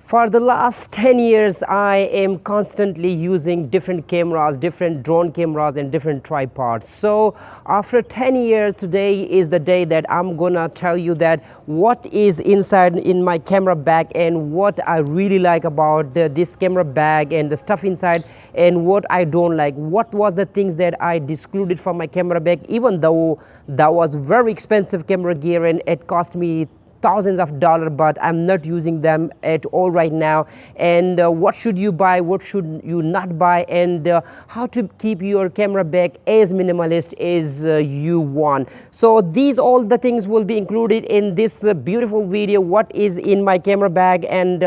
For the last 10 years, I am constantly using different cameras, different drone cameras and different tripods. So after 10 years, today is the day that I'm gonna tell you that what is inside in my camera bag and what I really like about this camera bag and the stuff inside and what I don't like. What was the things that I excluded from my camera bag, even though that was very expensive camera gear and it cost me thousands of dollars, but I'm not using them at all right now. And what should you buy, what should you not buy, and how to keep your camera bag as minimalist as you want. So these all the things will be included in this beautiful video, what is in my camera bag. And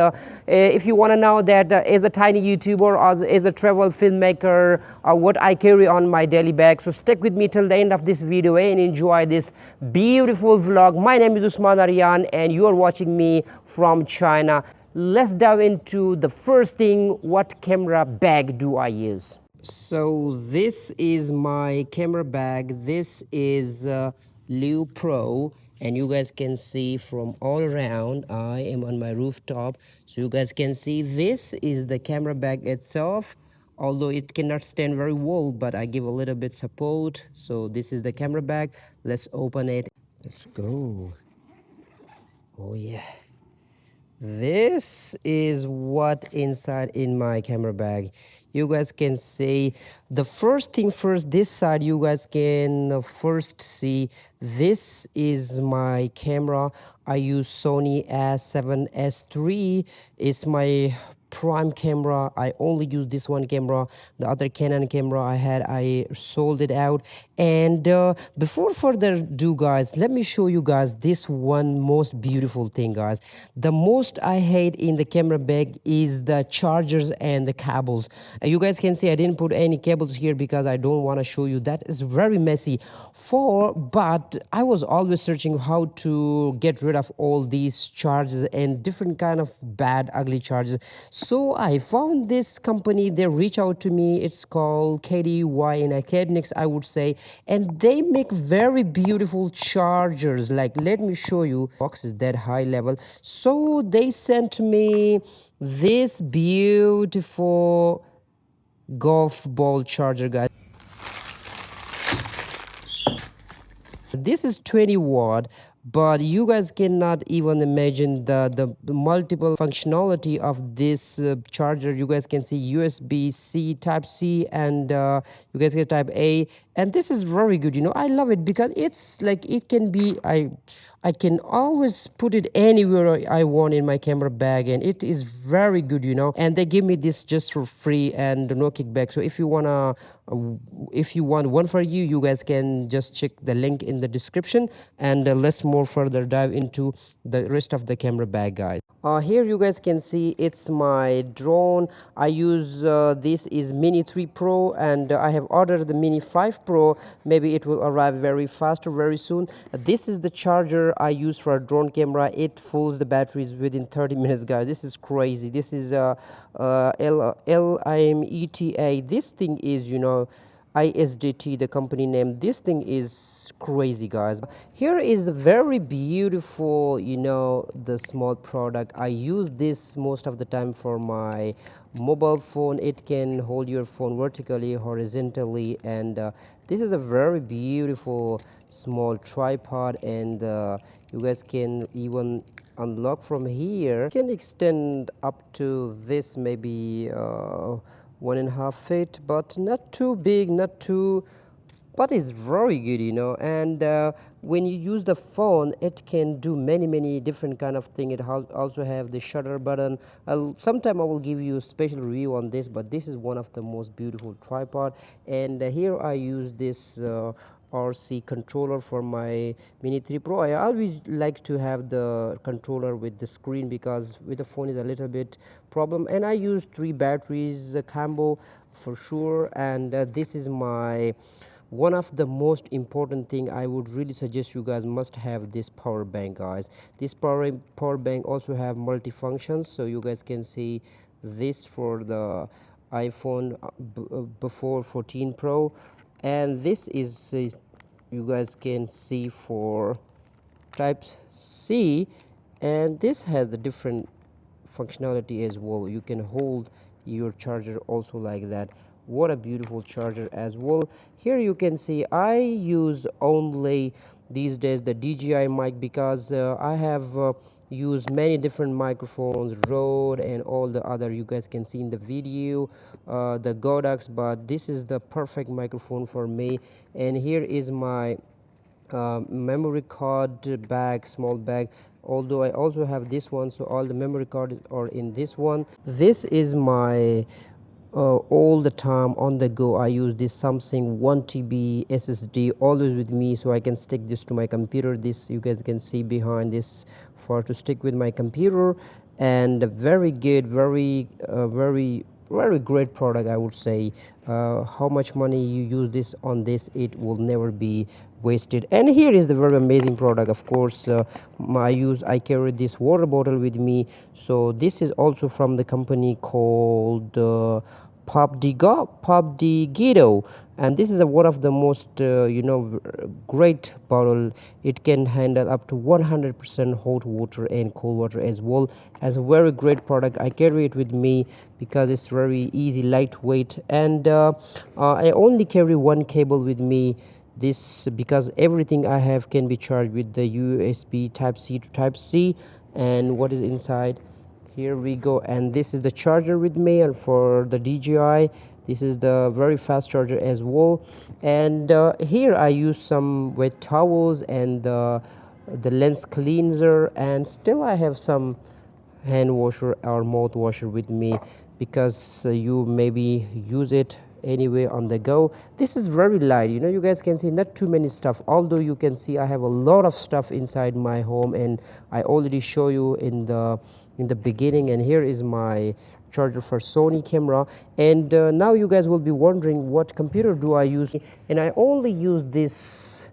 if you want to know that as a tiny YouTuber or as a travel filmmaker, what I carry on my daily bag, so stick with me till the end of this video and enjoy this beautiful vlog. My name is Usman Aryan and you are watching me from China. Let's dive into the first thing. What camera bag do I use? So this is my camera bag. This is Leo Pro, and you guys can see from all around. I am on my rooftop, so you guys can see this is the camera bag itself. Although it cannot stand very well, but I give a little bit support. So this is the camera bag. Let's open it. Let's go. Oh yeah. This is what inside in my camera bag. You guys can see the first thing first, this side you guys can first see this is my camera. I use Sony A7S3. It's my prime camera. I only use this one camera. The other Canon camera I had, I sold it out. And before further ado guys, let me show you guys this one most beautiful thing guys. The most I hate in the camera bag is the chargers and the cables. You guys can see I didn't put any cables here because I don't want to show you. That is very messy but I was always searching how to get rid of all these chargers and different kind of bad ugly chargers. So I found this company, they reach out to me. It's called KDYNIX, I would say, and they make very beautiful chargers. Like, let me show you. Box is that high level. So they sent me this beautiful golf ball charger, guys. This is 20 watt, but you guys cannot even imagine the multiple functionality of this charger. You guys can see USB-C, type C, and you guys get type A, and this is very good. You know, I love it because it's like it can be I can always put it anywhere I want in my camera bag, and it is very good, you know. And they give me this just for free and no kickback. So if you want one for you, you guys can just check the link in the description, and let's more further dive into the rest of the camera bag, guys. Here you guys can see it's my drone. I use this is Mini 3 Pro, and I have ordered the Mini 5 Pro. Maybe it will arrive very fast or very soon. This is the charger I use for a drone camera. It fills the batteries within 30 minutes, guys. This is crazy. This is LIMETA. This thing is, you know, ISDT, the company name. This thing is crazy, guys. Here is the very beautiful, you know, the small product. I use this most of the time for my mobile phone. It can hold your phone vertically, horizontally, and this is a very beautiful small tripod, and you guys can even unlock from here. You can extend up to this, maybe 1.5 feet, but not too big, not too, but it's very good, you know. And when you use the phone, it can do many different kind of thing. It also have the shutter button. Sometime I will give you a special review on this, but this is one of the most beautiful tripod. And here I use this RC controller for my Mini 3 Pro. I always like to have the controller with the screen because with the phone is a little bit problem. And I use 3 batteries combo for sure. And this is my one of the most important thing. I would really suggest you guys must have this power bank, guys. This power bank also have multi-functions, so you guys can see this for the iPhone before 14 Pro, and this is you guys can see for type C, and this has the different functionality as well. You can hold your charger also like that. What a beautiful charger as well. Here you can see I use only these days the DJI mic because I have used many different microphones, Rode and all the other, you guys can see in the video, the Godox, but this is the perfect microphone for me. And here is my memory card bag, small bag, although I also have this one, so all the memory cards are in this one. This is my all the time on the go. I use this Samsung 1 TB SSD always with me, so I can stick this to my computer. This you guys can see behind this for to stick with my computer, and very good, very great product, I would say. How much money you use this on this, it will never be wasted. And here is the very amazing product. Of course, I carry this water bottle with me. So this is also from the company called Gido, and this is one of the most great bottle. It can handle up to 100% hot water and cold water as well. As a very great product, I carry it with me because it's very easy, lightweight, and I only carry one cable with me. This because everything I have can be charged with the USB type C to type C. And what is inside? Here we go, and this is the charger with me. And for the DJI, this is the very fast charger as well. And here I use some wet towels and the lens cleanser, and still I have some hand washer or mouth washer with me because you maybe use it anyway on the go. This is very light, you guys can see not too many stuff, although you can see I have a lot of stuff inside my home, and I already show you in the beginning. And here is my charger for Sony camera. And now you guys will be wondering what computer do I use, and I only use this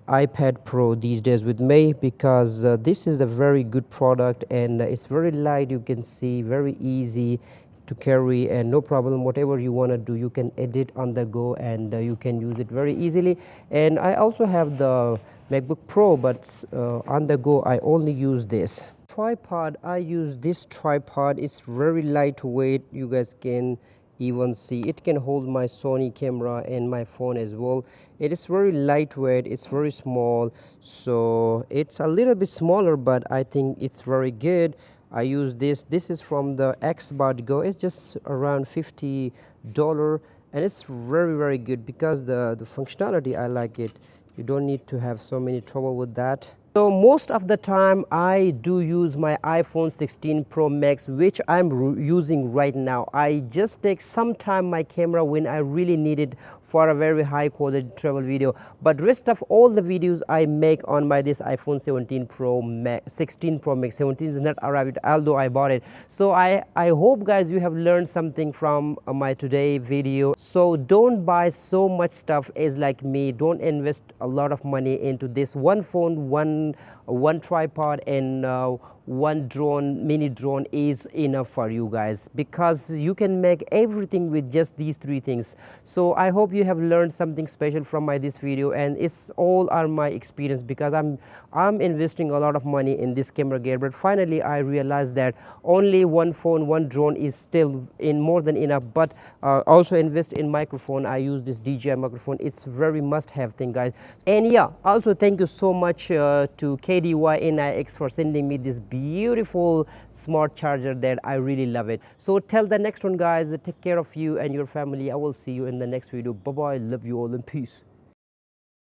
iPad Pro these days with me because this is a very good product, and it's very light, you can see, very easy to carry, and no problem. Whatever you want to do, you can edit on the go, and you can use it very easily. And I also have the MacBook Pro, but on the go I only use this tripod. I use this tripod. It's very lightweight, you guys can even see it can hold my Sony camera and my phone as well. It is very lightweight, it's very small, so it's a little bit smaller, but I think it's very good. I use this is from the Xbot Go. It's just around $50, and it's very good because the functionality, I like it. You don't need to have so many trouble with that. So most of the time I do use my iPhone 16 Pro Max, which I'm using right now. I just take some time my camera when I really need it for a very high quality travel video, but rest of all the videos I make on my this iPhone 17 Pro Max, 16 Pro Max. 17 is not arrived, although I bought it. So I hope guys you have learned something from my today video. So don't buy so much stuff as like me. Don't invest a lot of money into this one phone, one tripod, and one drone, mini drone is enough for you guys, because you can make everything with just these three things. So I hope you have learned something special from this video, and it's all are my experience, because I'm investing a lot of money in this camera gear, but finally I realized that only one phone, one drone is still more than enough. But also invest in microphone. I use this DJI microphone. It's very must-have thing, guys. And yeah, also thank you so much to KDYNIX for sending me this beautiful smart charger that I really love it. So till the next one, guys, take care of you and your family. I will see you in the next video. Bye bye, love you all, and peace.